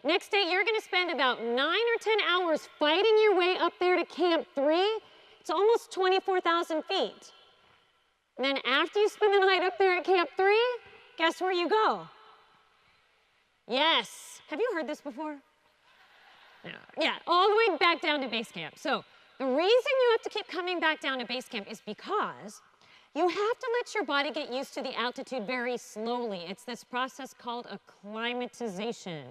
Next day, you're gonna spend about 9 or 10 hours fighting your way up there to Camp 3. It's almost 24,000 feet. And then after you spend the night up there at Camp 3, guess where you go? Yes. Have you heard this before? No. Yeah, all the way back down to base camp. So the reason you have to keep coming back down to base camp is because you have to let your body get used to the altitude very slowly. It's this process called acclimatization.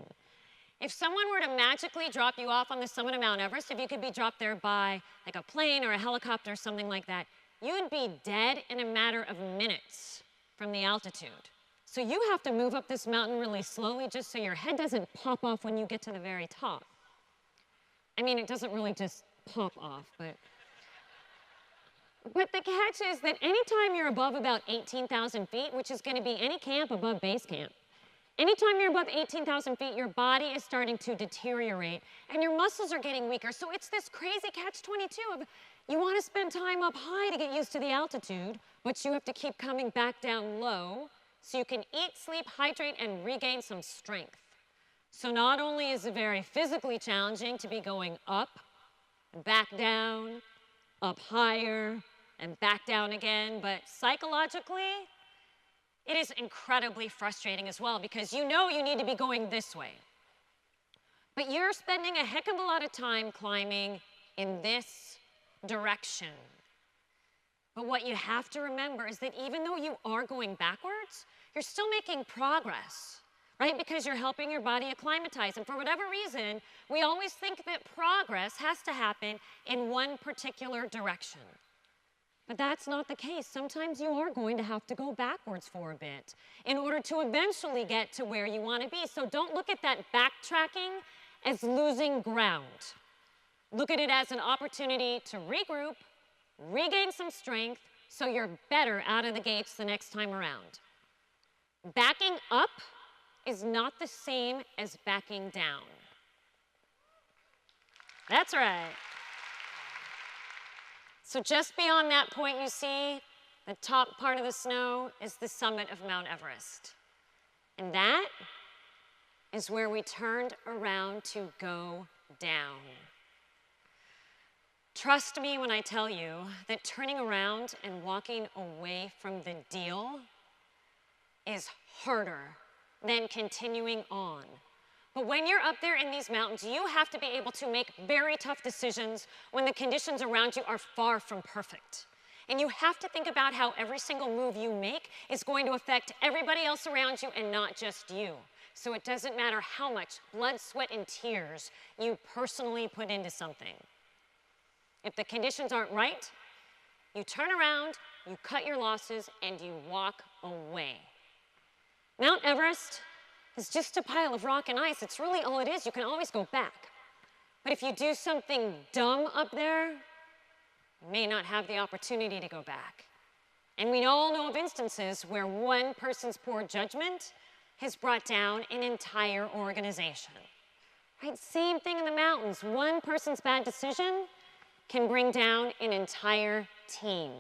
If someone were to magically drop you off on the summit of Mount Everest, if you could be dropped there by like a plane or a helicopter or something like that, you'd be dead in a matter of minutes from the altitude. So you have to move up this mountain really slowly just so your head doesn't pop off when you get to the very top. I mean, it doesn't really just pop off, but the catch is that anytime you're above about 18,000 feet, which is going to be any camp above base camp, anytime you're above 18,000 feet, your body is starting to deteriorate and your muscles are getting weaker. So it's this crazy catch-22 of you want to spend time up high to get used to the altitude, but you have to keep coming back down low so you can eat, sleep, hydrate, and regain some strength. So not only is it very physically challenging to be going up, back down, up higher, and back down again, but psychologically, it is incredibly frustrating as well because you know you need to be going this way. But you're spending a heck of a lot of time climbing in this direction. But what you have to remember is that even though you are going backwards, you're still making progress, right? Because you're helping your body acclimatize. And for whatever reason, we always think that progress has to happen in one particular direction. But that's not the case. Sometimes you are going to have to go backwards for a bit in order to eventually get to where you want to be. So don't look at that backtracking as losing ground. Look at it as an opportunity to regroup, regain some strength, so you're better out of the gates the next time around. Backing up is not the same as backing down. That's right. So just beyond that point you see, the top part of the snow is the summit of Mount Everest. And that is where we turned around to go down. Trust me when I tell you that turning around and walking away from the deal is harder than continuing on. But when you're up there in these mountains, you have to be able to make very tough decisions when the conditions around you are far from perfect. And you have to think about how every single move you make is going to affect everybody else around you and not just you. So it doesn't matter how much blood, sweat, and tears you personally put into something. If the conditions aren't right, you turn around, you cut your losses, and you walk away. Mount Everest is just a pile of rock and ice. It's really all it is. You can always go back. But if you do something dumb up there, you may not have the opportunity to go back. And we all know of instances where one person's poor judgment has brought down an entire organization. Right? Same thing in the mountains. One person's bad decision can bring down an entire team.